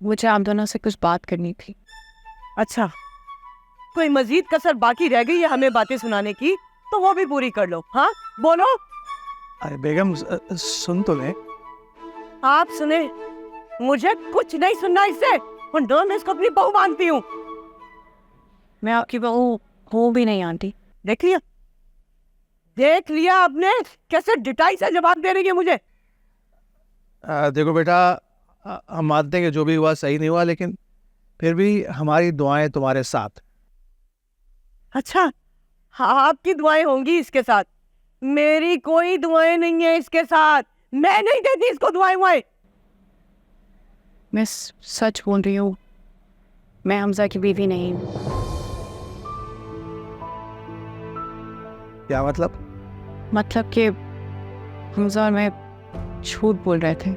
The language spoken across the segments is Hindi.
मुझे आप दोनों से कुछ बात करनी थी। अच्छा, कोई मजीद कसर बाकी रह गई है हमें बातें सुनाने की तो वो भी पूरी कर लो। हाँ बोलो। अरे बेगम सुन तो ले। आप सुने, मुझे कुछ नहीं सुनना इससे, वरना मैं इसको अपनी बहू मानती हूँ। मैं आपकी बहू हूँ भी नहीं आंटी। देख लिया, देख लिया आपने कैसे डिटाई से जवाब दे रही है मुझे। देखो बेटा, हम मानते हैं कि जो भी हुआ सही नहीं हुआ, लेकिन फिर भी हमारी दुआएं तुम्हारे साथ। अच्छा, हाँ आपकी दुआएं होंगी इसके साथ, मेरी कोई दुआएं नहीं है इसके साथ। मैं नहीं देती इसको दुआएं वुआएं। मैं सच बोल रही हूँ, मैं हमजा की बीवी नहीं हूँ। क्या मतलब? मतलब कि हमजा और मैं झूठ बोल रहे थे।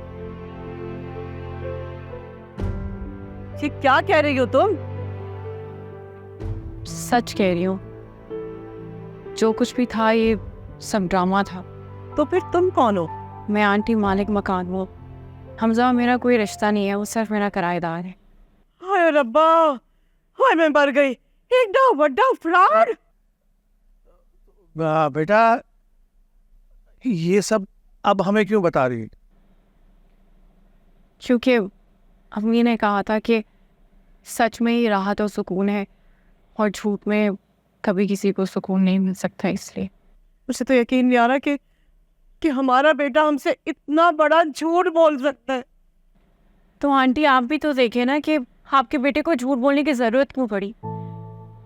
ये क्या कह रही हो तुम? सच कह रही हूँ, जो कुछ भी था ये सब ड्रामा था। तो फिर तुम कौन हो? मैं आंटी मालिक मकान हूँ। हमजा मेरा कोई रिश्ता नहीं है, वो सिर्फ मेरा किराएदार है। हाय रब्बा, हाय मैं मर गई। एकदम बड़ा फ्रॉड। बेटा ये सब अब हमें क्यों बता रही है? क्योंकि अम्मी ने कहा था कि सच में ही राहत और सुकून है और झूठ में कभी किसी को सुकून नहीं मिल सकता, इसलिए। मुझे तो यकीन नहीं आ रहा कि हमारा बेटा हमसे इतना बड़ा झूठ बोल सकता है। तो आंटी आप भी तो देखे ना कि आपके बेटे को झूठ बोलने की ज़रूरत क्यों पड़ी।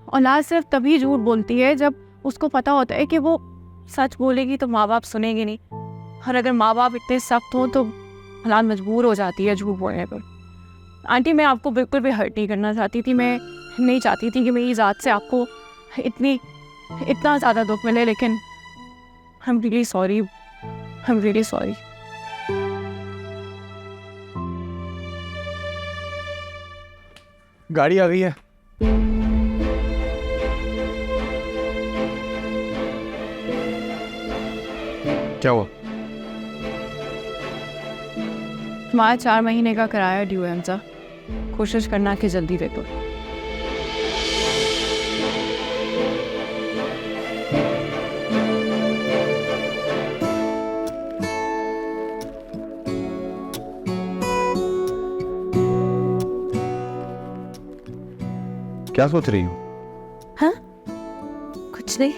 औलाद सिर्फ तभी झूठ बोलती है जब उसको पता होता है कि वो सच बोलेगी तो माँ बाप सुनेंगे नहीं, और अगर माँ बाप इतने सख्त हों तो औलाद मजबूर हो जाती है झूठ बोलने पर। आंटी मैं आपको बिल्कुल भी हर्ट नहीं करना चाहती थी, मैं नहीं चाहती थी कि मेरी ज़ात से आपको इतना ज़्यादा दुख मिले, लेकिन I am really sorry, I am really sorry. गाड़ी आ गई है। क्या हुआ? तुम्हारा 4 महीने का किराया ड्यू है हमजा, कोशिश करना कि जल्दी दे दो। क्या सोच रही हो? हाँ कुछ नहीं,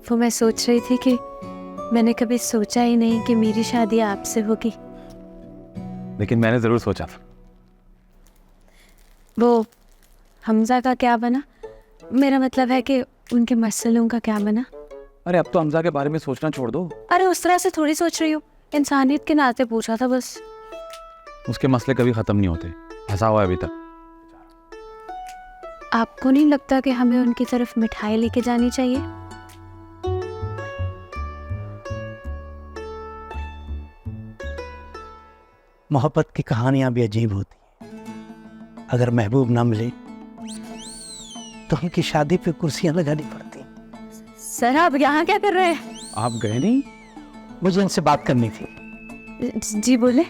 वो मैं सोच रही थी कि मैंने कभी सोचा ही नहीं कि मेरी शादी आपसे होगी। लेकिन मैंने जरूर सोचा था। वो हमजा का क्या बना? मेरा मतलब है कि उनके मसलों का क्या बना? अरे अब तो हमजा के बारे में सोचना छोड़ दो। अरे उस तरह से थोड़ी सोच रही हूँ, इंसानियत के नाते पूछा था बस। उसके मसले कभी खत्म नहीं होते, फंसा हुआ है अभी तक। आपको नहीं लगता कि हमें उनकी तरफ मिठाई लेके जानी चाहिए? मोहब्बत की कहानियां भी अजीब होती हैं। अगर महबूब ना मिले तो उनकी शादी पे कुर्सियां लगानी पड़ती। सर आप यहाँ क्या कर रहे हैं? आप गए नहीं? मुझे उनसे बात करनी थी। जी बोले।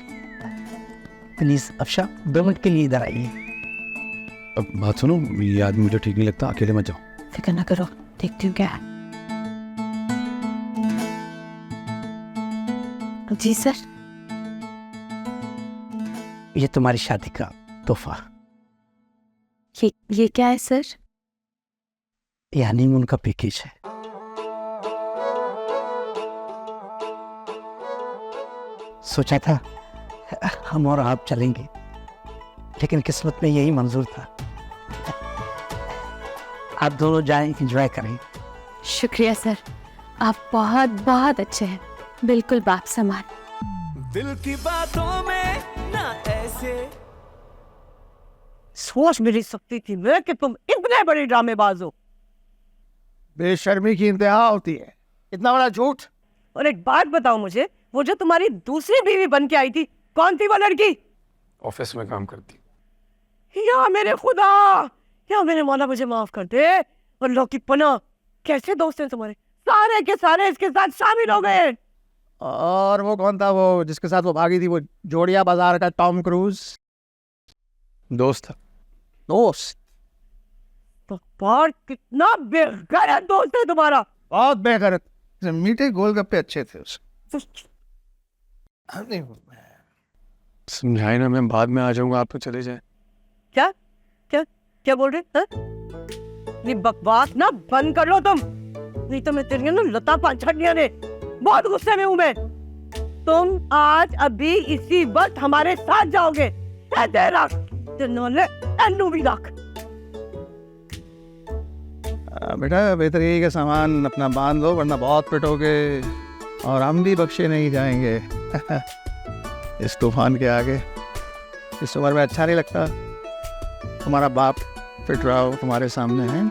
प्लीज अफशा 2 मिनट के लिए इधर आइए। अब बात सुनो, ये आदमी मुझे ठीक नहीं लगता, अकेले मत जाओ। फिक्र ना करो, देखती हूँ क्या है। जी सर। ये तुम्हारी शादी का तोहफा। ये क्या है सर? ये हनीमून का पैकेज है। सोचा था हम और आप चलेंगे, लेकिन किस्मत में यही मंजूर था। आप दोनों जाएं, एंजॉय करें। शुक्रिया सर, आप बहुत बहुत अच्छे हैं, बिल्कुल बाप समान। दिल की बातों में ना ऐसे सोच भी नहीं सकती थी मैं कि तुम इतने बड़े ड्रामेबाज हो। बेशर्मी की इंतहा होती है, इतना बड़ा झूठ। और एक बात बताओ मुझे, वो जो तुम्हारी दूसरी बीवी बन के आई थी, कौन थी वो लड़की? ऑफिस में काम करती। या मेरे खुदा, या मेरे मौला मुझे माफ कर दे। अल्लाह की पनाह, कैसे दोस्त हैं तुम्हारे, सारे के सारे इसके साथ शामिल हो गए। और वो कौन था, वो जिसके साथ वो भागी थी, वो जोड़िया बाजार का टॉम क्रूज? दोस्त था। दोस्त? पर कितना बेगैरत दोस्त है तुम्हारा। बहुत बेगैरत। मीठे गोलगप्पे अच्छे थे उसके। नहीं, समझाए ना, मैं बाद में आ जाऊंगा, आप तो चले जाए। क्या क्या क्या बोल रहे हैं? ये बकवास ना बंद कर लो तुम, नहीं तो मैं तेरी ना लता पाछड़िया ने। बहुत गुस्से में हूं मैं। तुम आज अभी इसी वक्त हमारे साथ जाओगे। ए दे रख तिन्नोले एन्नू भी रख। बेटा बेहतर यही कि सामान अपना बांध लो, वरना बहुत पिटोगे और हम भी बख्शे नहीं जाएंगे। इस तूफान के आगे। इस उम्र में अच्छा नहीं लगता तुम्हारा बाप पिट रहा हो तुम्हारे सामने है।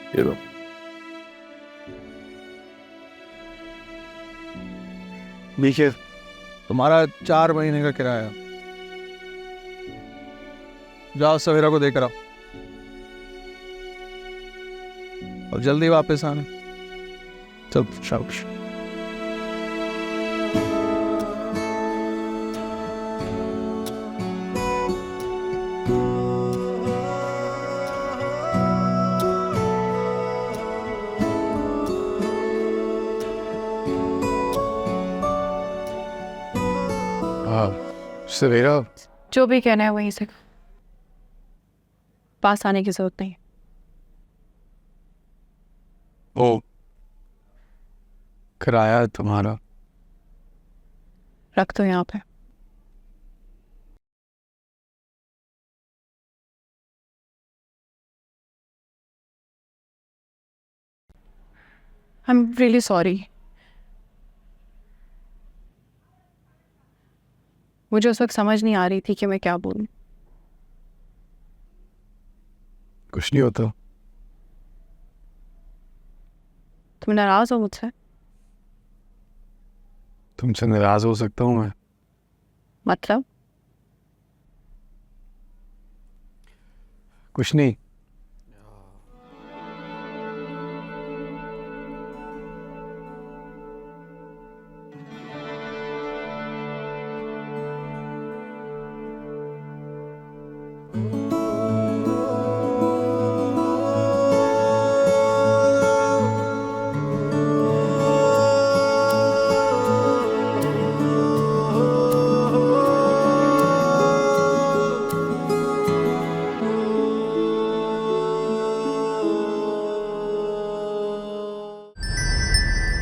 ये लो। देखिए तुम्हारा 4 महीने का किराया। जाओ सवेरा को देकर आओ और जल्दी वापस आना। चल शाबाश। सवेरा, जो भी कहना है वहीं से पास आने की जरूरत नहीं। ओ किराया तुम्हारा रख दो यहाँ पे। I am really sorry. मुझे उस वक्त समझ नहीं आ रही थी कि मैं क्या बोलूं। कुछ नहीं होता। तुम नाराज हो मुझसे? तुमसे नाराज हो सकता हूँ मैं? मतलब? कुछ नहीं।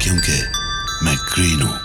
क्योंकि मैं ग्रीन हूं।